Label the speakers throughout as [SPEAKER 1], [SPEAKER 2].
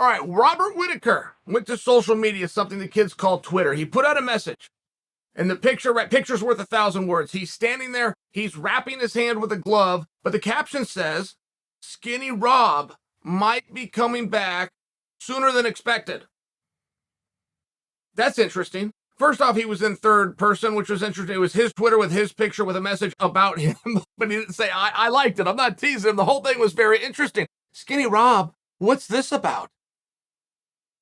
[SPEAKER 1] All right, Robert Whittaker went to social media, something the kids call Twitter. He put out a message. And the picture's worth 1,000 words. He's standing there, he's wrapping his hand with a glove, but the caption says, Skinny Rob might be coming back sooner than expected. That's interesting. First off, he was in third person, which was interesting. It was his Twitter with his picture with a message about him, but he didn't say, I liked it. I'm not teasing him. The whole thing was very interesting. Skinny Rob, what's this about?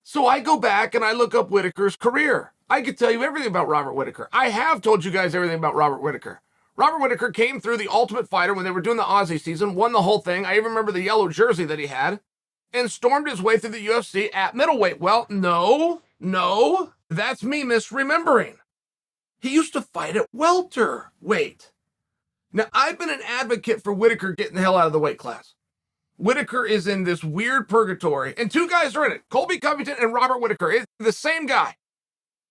[SPEAKER 1] So I go back and I look up Whittaker's career. I could tell you everything about Robert Whittaker. I have told you guys everything about Robert Whittaker. Robert Whittaker came through the Ultimate Fighter when they were doing the Aussie season, won the whole thing. I even remember the yellow jersey that he had, and stormed his way through the UFC at middleweight. Well, no, that's me misremembering. He used to fight at welterweight. Now, I've been an advocate for Whittaker getting the hell out of the weight class. Whittaker is in this weird purgatory, and two guys are in it. Colby Covington and Robert Whittaker. It's the same guy.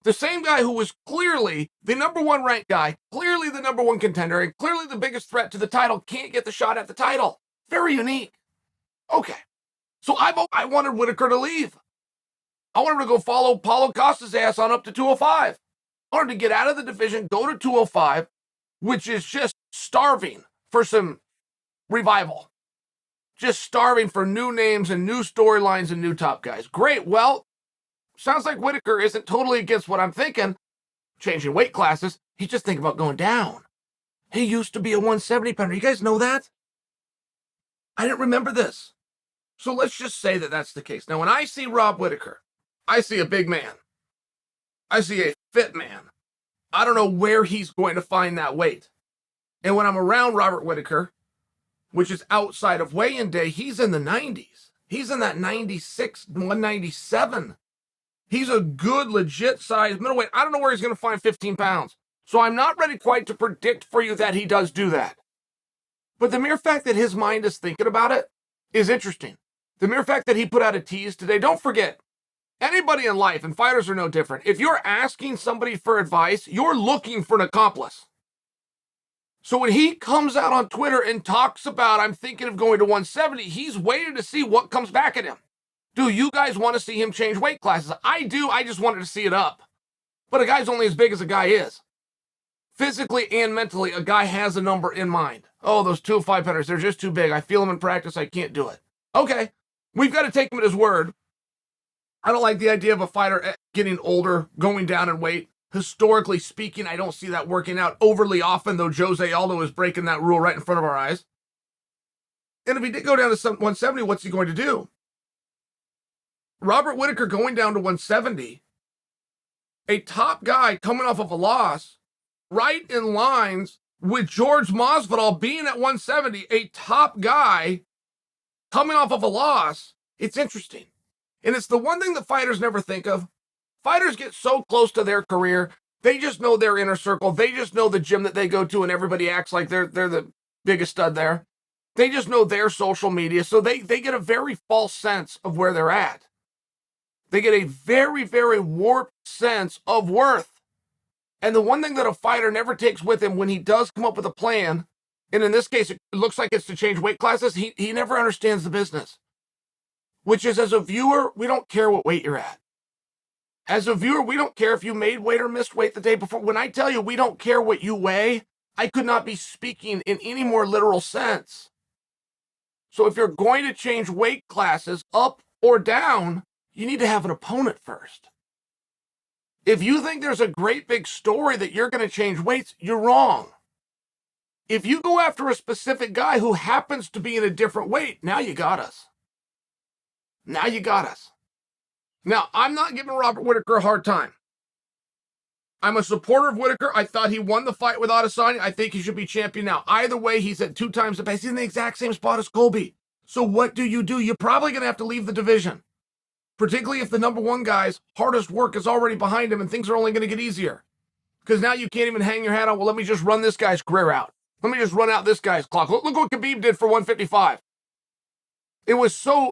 [SPEAKER 1] The same guy who was clearly the number one ranked guy, clearly the number one contender, and clearly the biggest threat to the title, can't get the shot at the title. Very unique. Okay. So I wanted Whittaker to leave. I wanted him to go follow Paulo Costa's ass on up to 205. I wanted to get out of the division, go to 205, which is just starving for some revival. Just starving for new names and new storylines and new top guys. Great. Well, sounds like Whittaker isn't totally against what I'm thinking, changing weight classes. He's just thinking about going down. He used to be a 170 pounder. You guys know that? I didn't remember this. So let's just say that that's the case. Now, when I see Rob Whittaker, I see a big man. I see a fit man. I don't know where he's going to find that weight. And when I'm around Robert Whittaker, which is outside of weigh-in day, he's in the 90s. He's in that 96, 197. He's a good, legit-sized middleweight. I don't know where he's going to find 15 pounds. So I'm not ready quite to predict for you that he does do that. But the mere fact that his mind is thinking about it is interesting. The mere fact that he put out a tease today, don't forget, anybody in life, and fighters are no different, if you're asking somebody for advice, you're looking for an accomplice. So when he comes out on Twitter and talks about, I'm thinking of going to 170, he's waiting to see what comes back at him. Do you guys want to see him change weight classes? I do. I just wanted to see it up. But a guy's only as big as a guy is. Physically and mentally, a guy has a number in mind. Oh, those 205 pounders, they're just too big. I feel them in practice. I can't do it. Okay, we've got to take him at his word. I don't like the idea of a fighter getting older, going down in weight. Historically speaking, I don't see that working out overly often, though Jose Aldo is breaking that rule right in front of our eyes. And if he did go down to 170, what's he going to do? Robert Whittaker going down to 170, a top guy coming off of a loss, right in lines with Jorge Masvidal being at 170, a top guy coming off of a loss. It's interesting. And it's the one thing that fighters never think of. Fighters get so close to their career, they just know their inner circle. They just know the gym that they go to and everybody acts like they're the biggest stud there. They just know their social media, so they get a very false sense of where they're at. They get a very, very warped sense of worth. And the one thing that a fighter never takes with him when he does come up with a plan, and in this case, it looks like it's to change weight classes, he never understands the business. Which is, as a viewer, we don't care what weight you're at. As a viewer, we don't care if you made weight or missed weight the day before. When I tell you we don't care what you weigh, I could not be speaking in any more literal sense. So if you're going to change weight classes up or down, you need to have an opponent first. If you think there's a great big story that you're going to change weights, you're wrong. If you go after a specific guy who happens to be in a different weight, now you got us. Now you got us. Now, I'm not giving Robert Whittaker a hard time. I'm a supporter of Whittaker. I thought he won the fight with Adesanya. I think he should be champion now. Either way, he's at 2 times the pace. He's in the exact same spot as Colby. So what do? You're probably going to have to leave the division. Particularly if the number one guy's hardest work is already behind him and things are only going to get easier. Because now you can't even hang your hat on, well, let me just run this guy's career out. Let me just run out this guy's clock. Look what Khabib did for 155. It was so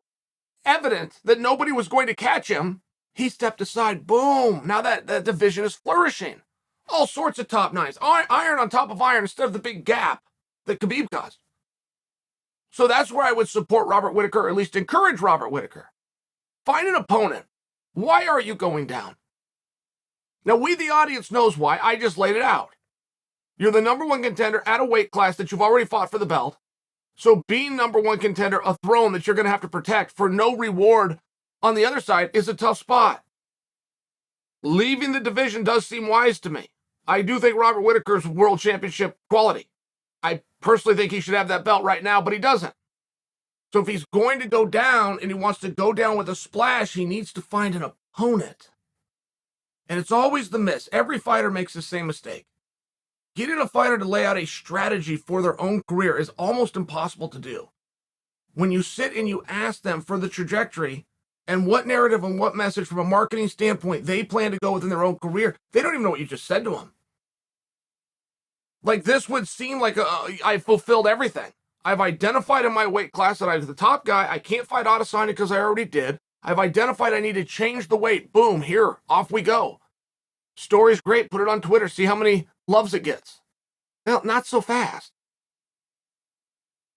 [SPEAKER 1] evident that nobody was going to catch him. He stepped aside. Boom. Now that division is flourishing. All sorts of top nines. Iron on top of iron instead of the big gap that Khabib caused. So that's where I would support Robert Whittaker, or at least encourage Robert Whittaker. Find an opponent. Why are you going down? Now, we, the audience, knows why. I just laid it out. You're the number one contender at a weight class that you've already fought for the belt. So being number one contender, a throne that you're going to have to protect for no reward on the other side, is a tough spot. Leaving the division does seem wise to me. I do think Robert Whittaker's world championship quality. I personally think he should have that belt right now, but he doesn't. So if he's going to go down and he wants to go down with a splash, he needs to find an opponent. And it's always the miss. Every fighter makes the same mistake. Getting a fighter to lay out a strategy for their own career is almost impossible to do. When you sit and you ask them for the trajectory and what narrative and what message from a marketing standpoint they plan to go within their own career, they don't even know what you just said to them. Like, this would seem like I fulfilled everything. I've identified in my weight class that I was the top guy. I can't fight Adesanya because I already did. I've identified I need to change the weight. Boom, here, off we go. Story's great. Put it on Twitter. See how many loves it gets. Well, not so fast.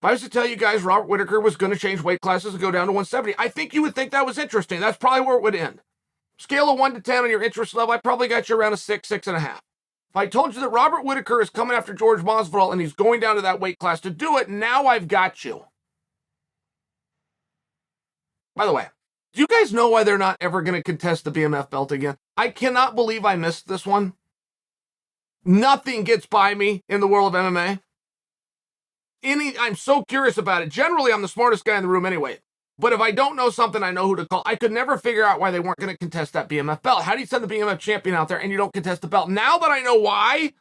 [SPEAKER 1] If I was to tell you guys Robert Whittaker was going to change weight classes and go down to 170, I think you would think that was interesting. That's probably where it would end. Scale of 1 to 10 on your interest level, I probably got you around a 6, 6.5. If I told you that Robert Whittaker is coming after Jorge Masvidal and he's going down to that weight class to do it, now I've got you. By the way, do you guys know why they're not ever going to contest the BMF belt again? I cannot believe I missed this one. Nothing gets by me in the world of MMA. I'm so curious about it. Generally, I'm the smartest guy in the room anyway. But if I don't know something, I know who to call. I could never figure out why they weren't going to contest that BMF belt. How do you send the BMF champion out there and you don't contest the belt? Now that I know why,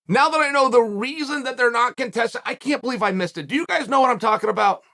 [SPEAKER 1] now that I know the reason that they're not contesting, I can't believe I missed it. Do you guys know what I'm talking about?